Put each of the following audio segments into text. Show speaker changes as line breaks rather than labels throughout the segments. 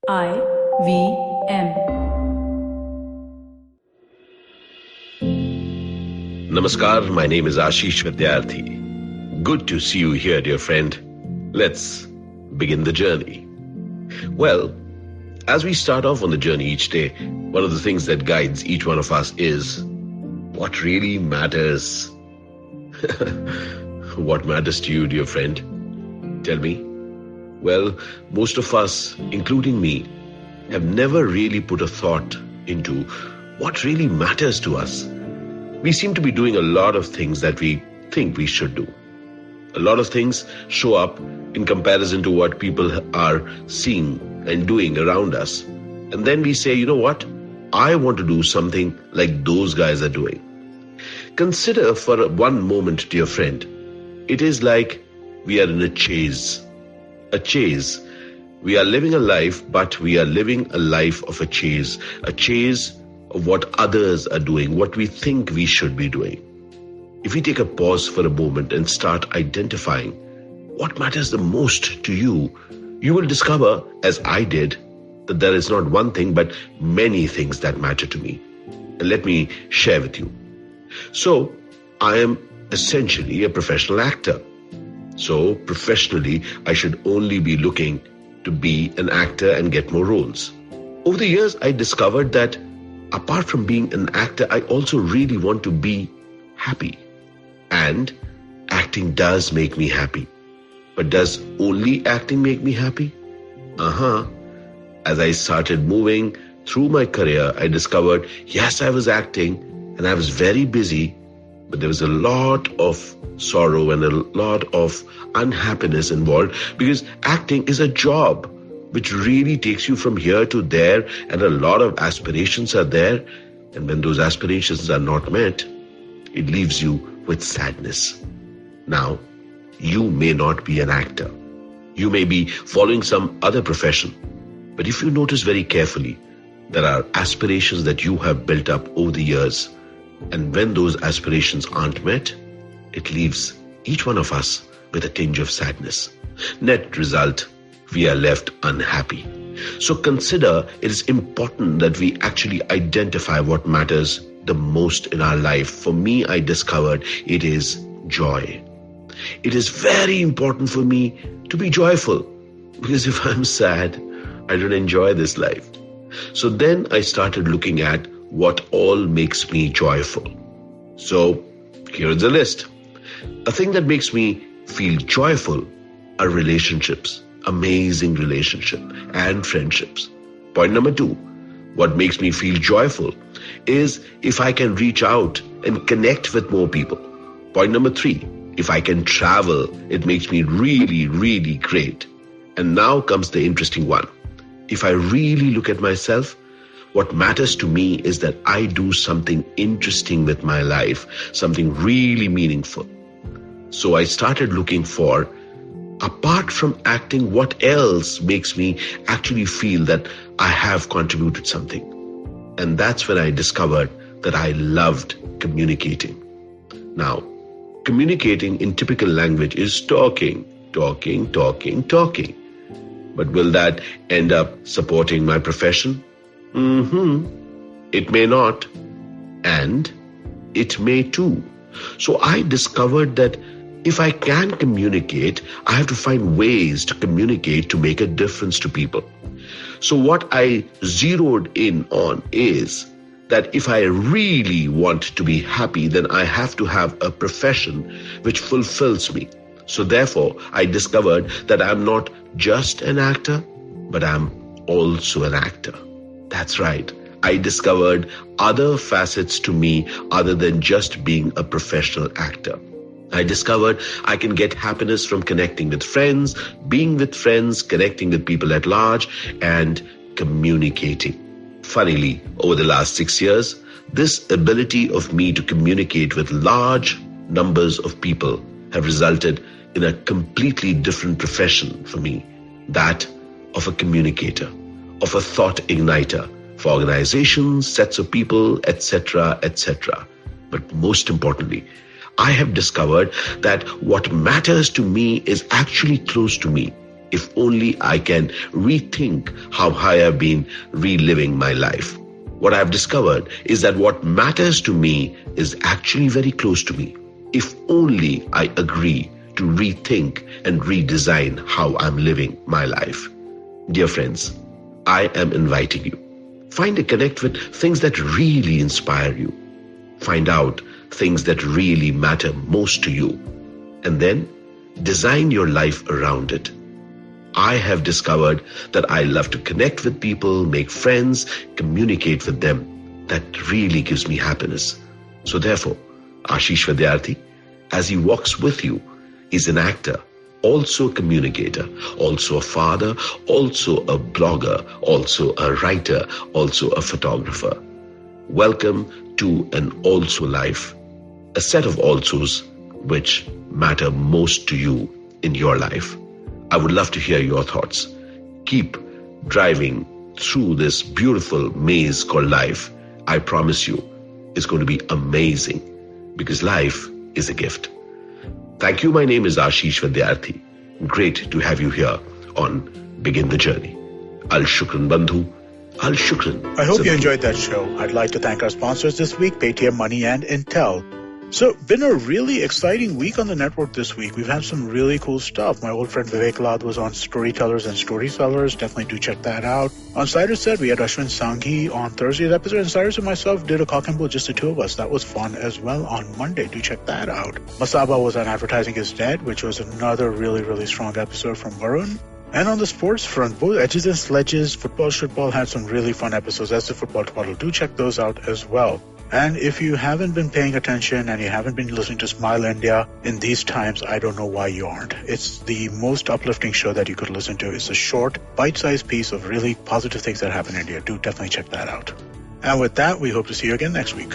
IVM.
Namaskar, my name is Ashish Vidyarthi. Good to see you here, dear friend. Let's begin the journey. Well, as we start off on the journey each day, one of the things that guides each one of us is what really matters. What matters to you, dear friend? Tell me. Well, most of us, including me, have never really put a thought into what really matters to us. We seem to be doing a lot of things that we think we should do. A lot of things show up in comparison to what people are seeing and doing around us. And then we say, you know what? I want to do something like those guys are doing. Consider for one moment, dear friend, it is like we are in a chase. A chase. We are living a life, but we are living a life of a chase of what others are doing, what we think we should be doing. If we take a pause for a moment and start identifying what matters the most to you, you will discover, as I did, that there is not one thing but many things that matter to me. And let me share with you. So, I am essentially a professional actor. So, professionally, I should only be looking to be an actor and get more roles. Over the years, I discovered that apart from being an actor, I also really want to be happy. And acting does make me happy. But does only acting make me happy? As I started moving through my career, I discovered, yes, I was acting and I was very busy, but there was a lot of sorrow and a lot of unhappiness involved because acting is a job which really takes you from here to there, and a lot of aspirations are there. And when those aspirations are not met, it leaves you with sadness. Now, you may not be an actor. You may be following some other profession. But if you notice very carefully, there are aspirations that you have built up over the years. And when those aspirations aren't met, it leaves each one of us with a tinge of sadness. Net result, we are left unhappy. So consider it is important that we actually identify what matters the most in our life. For me, I discovered it is joy. It is very important for me to be joyful, because if I'm sad, I don't enjoy this life. So then I started looking at what all makes me joyful. So here's the list. A thing that makes me feel joyful are relationships, amazing relationship and friendships. Point number 2, what makes me feel joyful is if I can reach out and connect with more people. Point number 3, if I can travel, it makes me really, really great. And now comes the interesting one. If I really look at myself, what matters to me is that I do something interesting with my life, something really meaningful. So I started looking for, apart from acting, what else makes me actually feel that I have contributed something. And that's when I discovered that I loved communicating. Now, communicating in typical language is talking. But will that end up supporting my profession? It may not, and it may too. So I discovered that if I can communicate, I have to find ways to communicate to make a difference to people. So what I zeroed in on is that if I really want to be happy, then I have to have a profession which fulfills me. So therefore, I discovered that I'm not just an actor, but I'm also an actor. That's right. I discovered other facets to me other than just being a professional actor. I discovered I can get happiness from connecting with friends, being with friends, connecting with people at large, and communicating. Funnily, over the last 6 years, this ability of me to communicate with large numbers of people have resulted in a completely different profession for me, that of a communicator, of a thought igniter for organizations, sets of people, etc., etc. But most importantly, I have discovered that what matters to me is actually close to me. If only I can rethink how I have been reliving my life. What I've discovered is that what matters to me is actually very close to me. If only I agree to rethink and redesign how I'm living my life. Dear friends, I am inviting you. Find a connect with things that really inspire you. Find out things that really matter most to you. And then design your life around it. I have discovered that I love to connect with people, make friends, communicate with them. That really gives me happiness. So therefore, Ashish Vidyarthi, as he walks with you, is an actor, also a communicator, also a father, also a blogger, also a writer, also a photographer. Welcome to an also life, a set of alsos which matter most to you in your life. I would love to hear your thoughts. Keep driving through this beautiful maze called life. I promise you, it's going to be amazing because life is a gift. Thank you. My name is Ashish Vidyarthi. Great to have you here on Begin the Journey. Al Shukran Bandhu. Al Shukran.
I hope you enjoyed that show. I'd like to thank our sponsors this week, Paytm Money and Intel. So, been a really exciting week on the network this week. We've had some really cool stuff. My old friend Vivek Lad was on Storytellers and Storysellers. Definitely do check that out. On Cyrus Said, we had Ashwin Sanghi on Thursday's episode, and Cyrus and myself did a cock and bull, just the two of us. That was fun as well on Monday. Do check that out. Masaba was on Advertising is Dead, which was another really, really strong episode from Varun. And on the sports front, both Edges and Sledges, Football Shitball had some really fun episodes. That's the Football Twaddle. Do check those out as well. And if you haven't been paying attention and you haven't been listening to Smile India in these times, I don't know why you aren't. It's the most uplifting show that you could listen to. It's a short, bite-sized piece of really positive things that happen in India. Do definitely check that out. And with that, we hope to see you again next week.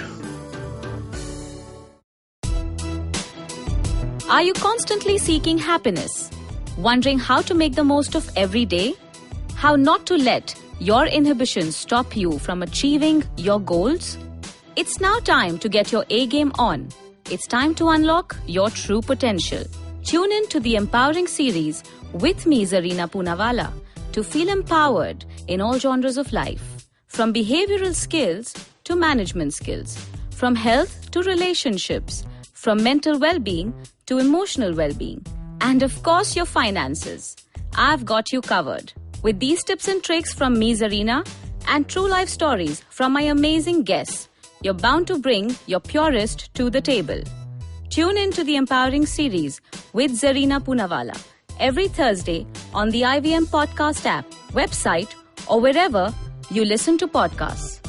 Are you constantly seeking happiness? Wondering how to make the most of every day? How not to let your inhibitions stop you from achieving your goals? It's now time to get your A-game on. It's time to unlock your true potential. Tune in to the Empowering series with me, Zarina Poonawalla, to feel empowered in all genres of life. From behavioral skills to management skills. From health to relationships. From mental well-being to emotional well-being. And of course, your finances. I've got you covered. With these tips and tricks from me, Zarina, and true life stories from my amazing guests, you're bound to bring your purest to the table. Tune in to the Empowering series with Zarina Poonawalla every Thursday on the IVM Podcast app, website, or wherever you listen to podcasts.